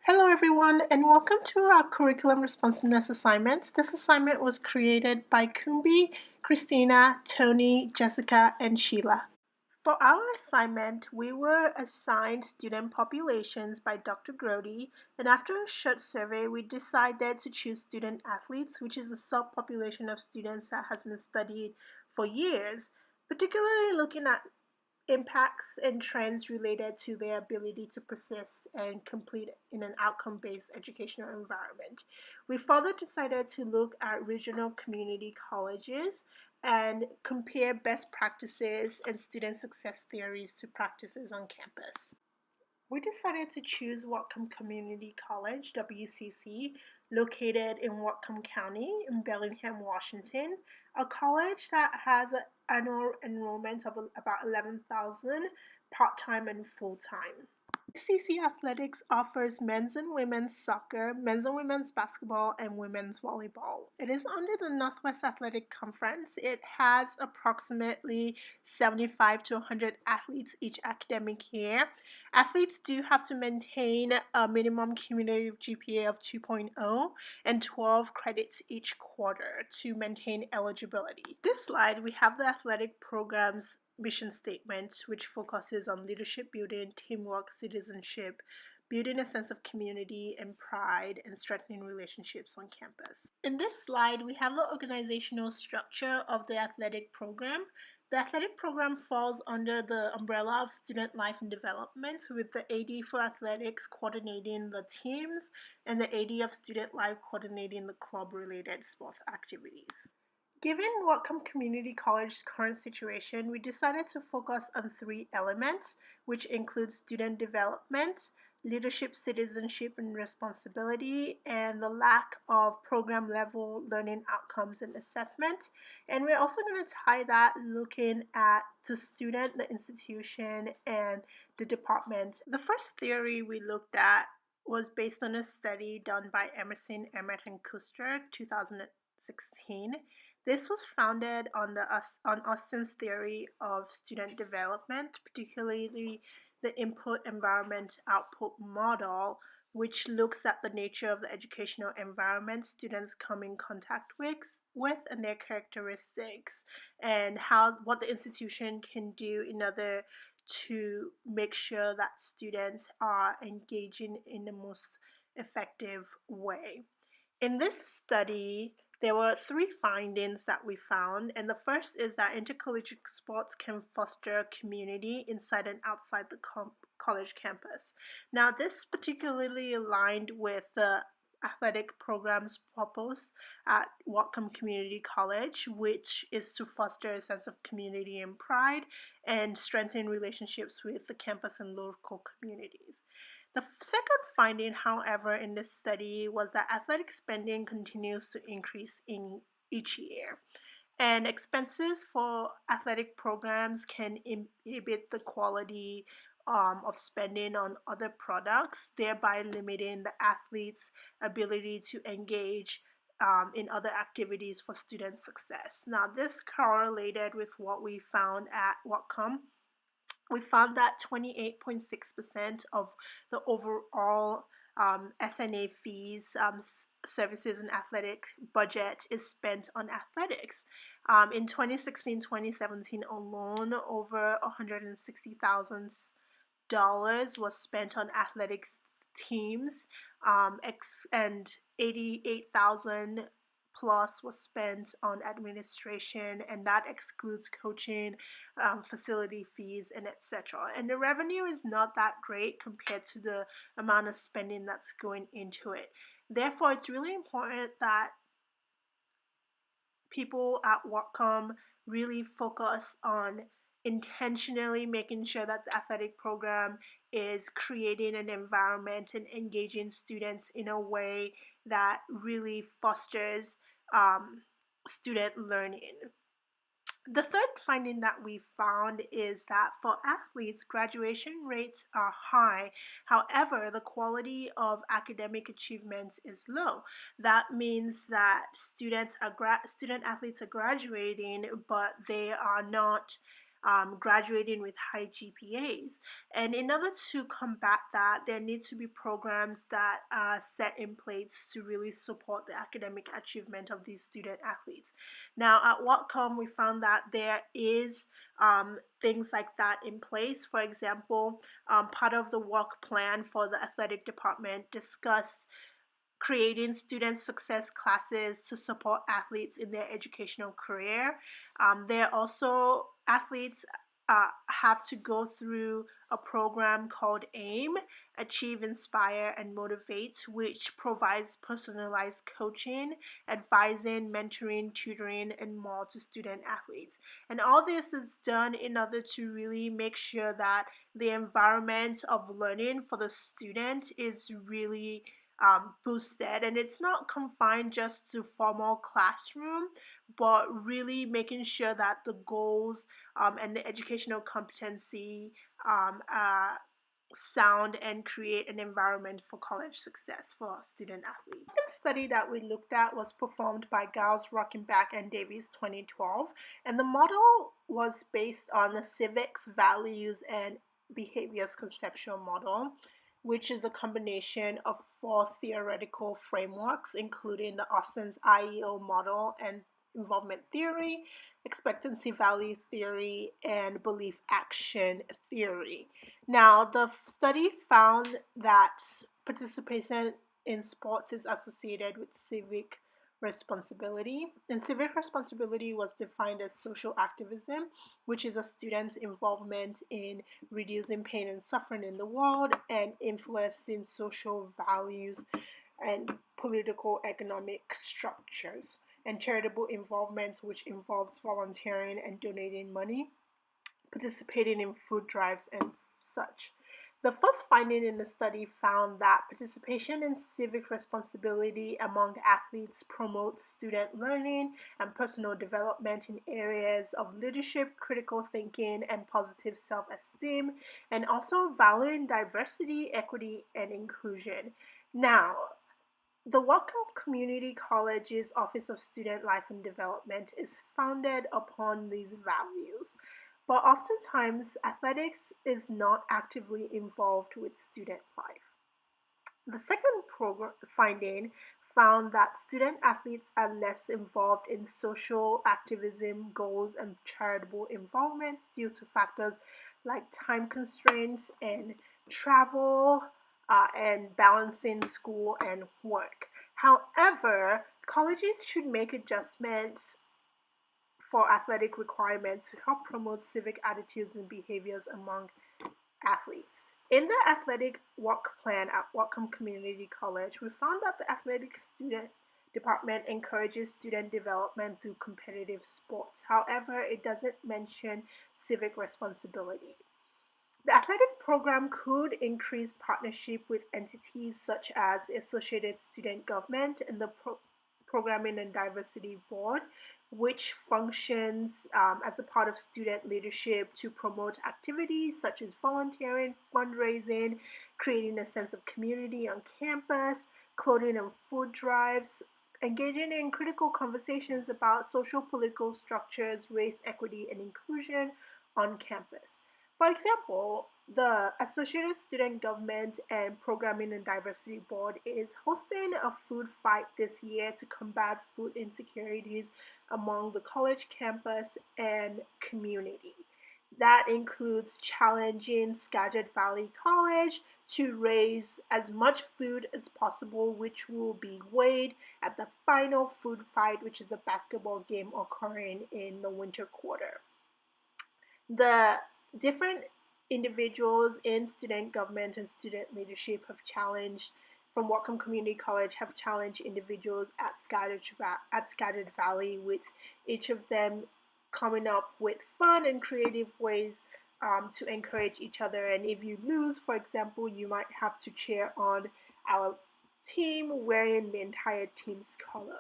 Hello everyone and welcome to our curriculum responsiveness assignments. This assignment was created by Kumbi, Christina, Tony, Jessica, and Sheila. For our assignment, we were assigned student populations by Dr. Grody, and after a short survey, we decided to choose student athletes, which is a subpopulation of students that has been studied for years, particularly looking at impacts and trends related to their ability to persist and complete in an outcome-based educational environment. We further decided to look at regional community colleges and compare best practices and student success theories to practices on campus. We decided to choose Whatcom Community College, WCC, located in Whatcom County in Bellingham, Washington, a college that has an annual enrollment of about 11,000 part-time and full-time. WCC Athletics offers men's and women's soccer, men's and women's basketball, and women's volleyball. It is under the Northwest Athletic Conference. It has approximately 75 to 100 athletes each academic year. Athletes do have to maintain a minimum cumulative GPA of 2.0 and 12 credits each quarter to maintain eligibility. This slide, we have the athletic program's mission statement, which focuses on leadership building, teamwork, citizenship, building a sense of community and pride, and strengthening relationships on campus. In this slide, we have the organizational structure of the athletic program. The athletic program falls under the umbrella of student life and development, with the AD for athletics coordinating the teams and the AD of student life coordinating the club-related sports activities. Given Whatcom Community College's current situation, we decided to focus on three elements, which include student development, leadership, citizenship, and responsibility, and the lack of program-level learning outcomes and assessment. And we're also going to tie that looking at the student, the institution, and the department. The first theory we looked at was based on a study done by Emerson, Emmett, and Kuster, 2016. This was founded on Austin's theory of student development, particularly the input environment output model, which looks at the nature of the educational environment students come in contact with and their characteristics, and what the institution can do in order to make sure that students are engaging in the most effective way. In this study, there were three findings that we found, and the first is that intercollegiate sports can foster community inside and outside the college campus. Now, this particularly aligned with the athletic program's purpose at Whatcom Community College, which is to foster a sense of community and pride and strengthen relationships with the campus and local communities. The second finding, however, in this study was that athletic spending continues to increase in each year, and expenses for athletic programs can inhibit the quality of spending on other products, thereby limiting the athlete's ability to engage in other activities for student success. Now, this correlated with what we found at Whatcom. We found that 28.6% of the overall SNA fees, services and athletic budget is spent on athletics. In 2016-2017 alone, over $160,000 was spent on athletics teams, and 88,000 plus was spent on administration, and that excludes coaching, facility fees, and etc. And the revenue is not that great compared to the amount of spending that's going into it. Therefore, it's really important that people at Whatcom really focus on intentionally making sure that the athletic program is creating an environment and engaging students in a way that really fosters student learning. The third finding that we found is that for athletes, graduation rates are high. However, the quality of academic achievements is low. That means that student athletes are graduating, but they are not graduating with high GPAs. And in order to combat that, there need to be programs that are set in place to really support the academic achievement of these student athletes. Now, at Whatcom, we found that there is things like that in place. For example, part of the work plan for the athletic department discussed creating student success classes to support athletes in their educational career. There are also athletes have to go through a program called AIM, Achieve, Inspire, and Motivate, which provides personalized coaching, advising, mentoring, tutoring, and more to student athletes. And all this is done in order to really make sure that the environment of learning for the student is really boosted, and it's not confined just to formal classroom, but really making sure that the goals and the educational competency are sound and create an environment for college success for student athletes. The study that we looked at was performed by Giles, Rockenbach, and Davies 2012, and the model was based on the civics, values, and behaviors conceptual model, which is a combination of 4 theoretical frameworks, including the Austin's IEO model and involvement theory, expectancy value theory, and belief action theory. Now, the study found that participation in sports is associated with civic responsibility, and civic responsibility was defined as social activism, which is a student's involvement in reducing pain and suffering in the world and influencing social values and political economic structures, and charitable involvement, which involves volunteering and donating money, participating in food drives, and such. The first finding in the study found that participation in civic responsibility among athletes promotes student learning and personal development in areas of leadership, critical thinking, and positive self-esteem, and also valuing diversity, equity, and inclusion. Now, the Whatcom Community College's Office of Student Life and Development is founded upon these values, but oftentimes athletics is not actively involved with student life. The second finding found that student athletes are less involved in social activism goals and charitable involvement due to factors like time constraints and travel and balancing school and work. However, colleges should make adjustments for athletic requirements to help promote civic attitudes and behaviors among athletes. In the athletic work plan at Whatcom Community College, we found that the athletic student department encourages student development through competitive sports. However, it doesn't mention civic responsibility. The athletic program could increase partnership with entities such as the Associated Student Government and the Programming and Diversity Board, which functions as a part of student leadership to promote activities such as volunteering, fundraising, creating a sense of community on campus, clothing and food drives, engaging in critical conversations about social political structures, race, equity, and inclusion on campus. For example, the Associated Student Government and Programming and Diversity Board is hosting a food fight this year to combat food insecurities among the college campus and community. That includes challenging Skagit Valley College to raise as much food as possible, which will be weighed at the final food fight, which is a basketball game occurring in the winter quarter. The different individuals in student government and student leadership have challenged, from Whatcom Community College, have challenged individuals at Skagit Valley, with each of them coming up with fun and creative ways to encourage each other. And if you lose, for example, you might have to cheer on our team wearing the entire team's color.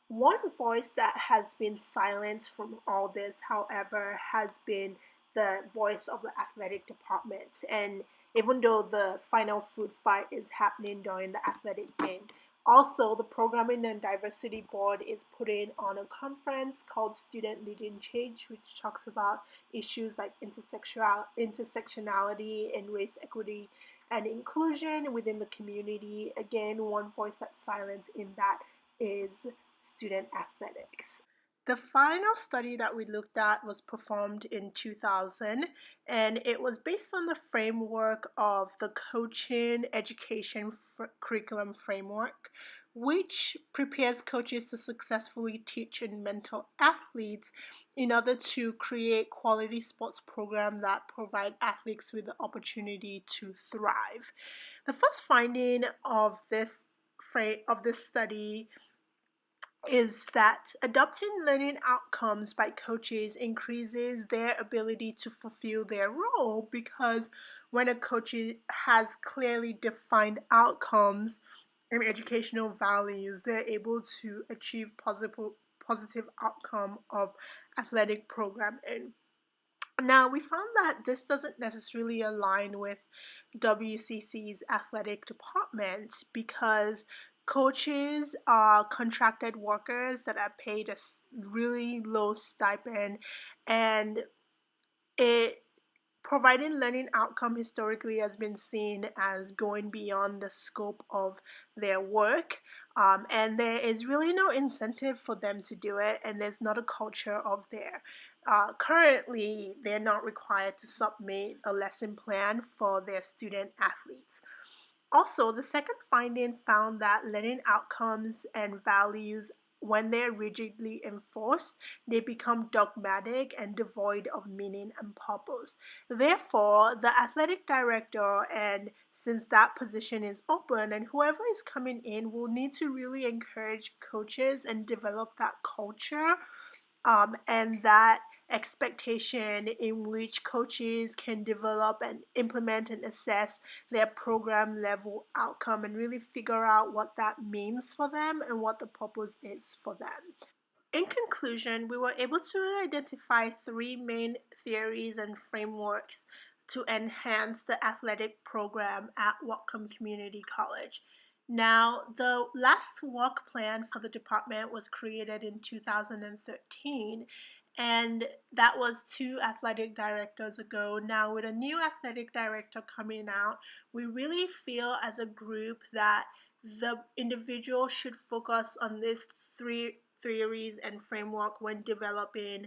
One voice that has been silenced from all this, however, has been the voice of the athletic department. And even though the final food fight is happening during the athletic game, Also, the Programming and Diversity Board is putting on a conference called Student Leading Change, which talks about issues like intersectionality and race equity and inclusion within the community. Again, one voice that's silent in that is student athletics. The final study that we looked at was performed in 2000, and it was based on the framework of the coaching education curriculum framework, which prepares coaches to successfully teach and mentor athletes in order to create quality sports programs that provide athletes with the opportunity to thrive. The first finding of this study is that adopting learning outcomes by coaches increases their ability to fulfill their role, because when a coach has clearly defined outcomes and educational values, they're able to achieve positive outcome of athletic programming. Now, we found that this doesn't necessarily align with WCC's athletic department, because coaches are contracted workers that are paid a really low stipend, and it providing learning outcome historically has been seen as going beyond the scope of their work, and there is really no incentive for them to do it, and there's not a culture of there. Currently, they're not required to submit a lesson plan for their student athletes. Also, the second finding found that learning outcomes and values, when they're rigidly enforced, they become dogmatic and devoid of meaning and purpose. Therefore, the athletic director, and since that position is open, and whoever is coming in will need to really encourage coaches and develop that culture, and that expectation in which coaches can develop and implement and assess their program level outcome and really figure out what that means for them and what the purpose is for them. In conclusion, we were able to identify three main theories and frameworks to enhance the athletic program at Whatcom Community College. Now, the last work plan for the department was created in 2013, and that was two athletic directors ago. Now, with a new athletic director coming out, we really feel as a group that the individual should focus on these three theories and framework when developing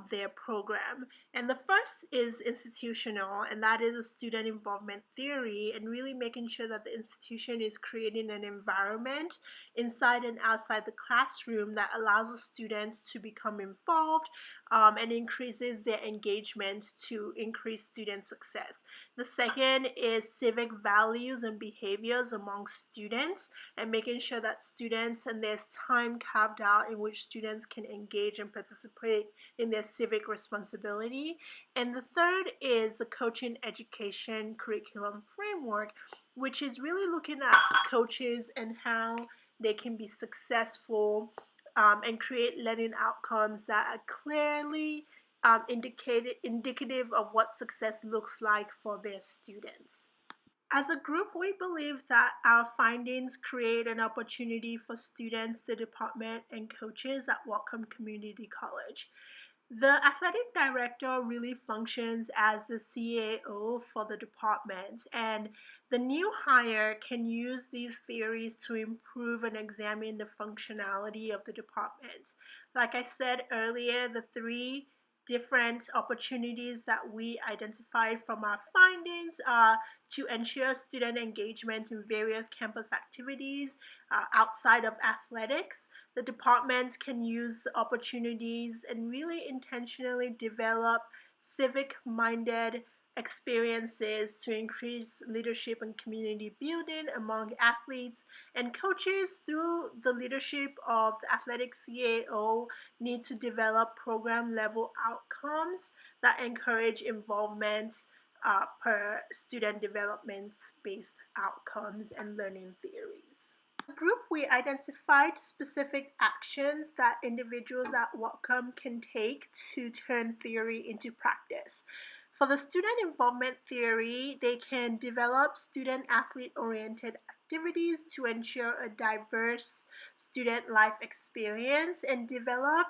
their program. And the first is institutional, and that is a student involvement theory, and really making sure that the institution is creating an environment inside and outside the classroom that allows the students to become involved, and increases their engagement to increase student success. The second is civic values and behaviors among students, and making sure that students, and there's time carved out in which students can engage and participate in their civic responsibility. And the third is the coaching education curriculum framework, which is really looking at coaches and how they can be successful, and create learning outcomes that are clearly indicative of what success looks like for their students. As a group, we believe that our findings create an opportunity for students, the department, and coaches at Whatcom Community College. The athletic director really functions as the CAO for the department, and the new hire can use these theories to improve and examine the functionality of the department. Like I said earlier, the three different opportunities that we identified from our findings are to ensure student engagement in various campus activities outside of athletics. The departments can use the opportunities and really intentionally develop civic-minded experiences to increase leadership and community building among athletes, and coaches, through the leadership of the athletic CAO, need to develop program level outcomes that encourage involvement per student development based outcomes and learning theories. Group, we identified specific actions that individuals at Whatcom can take to turn theory into practice. For the student involvement theory, they can develop student athlete oriented activities to ensure a diverse student life experience, and develop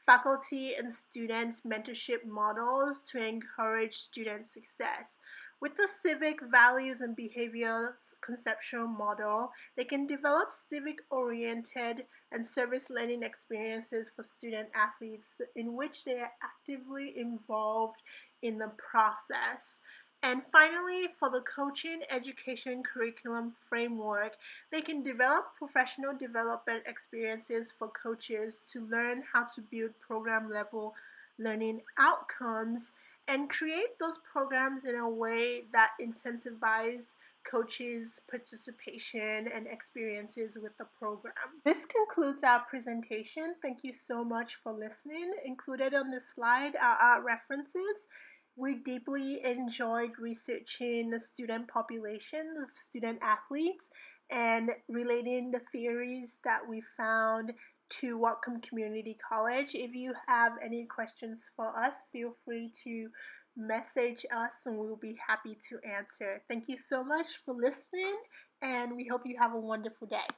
faculty and student mentorship models to encourage student success. With the civic values and behaviors conceptual model, they can develop civic-oriented and service learning experiences for student athletes in which they are actively involved in the process. And finally, for the coaching education curriculum framework, they can develop professional development experiences for coaches to learn how to build program level learning outcomes and create those programs in a way that incentivize coaches' participation and experiences with the program. This concludes our presentation. Thank you so much for listening. Included on this slide are our references. We deeply enjoyed researching the student populations of student athletes and relating the theories that we found to Whatcom Community College. If you have any questions for us, feel free to message us and we'll be happy to answer. Thank you so much for listening, and we hope you have a wonderful day.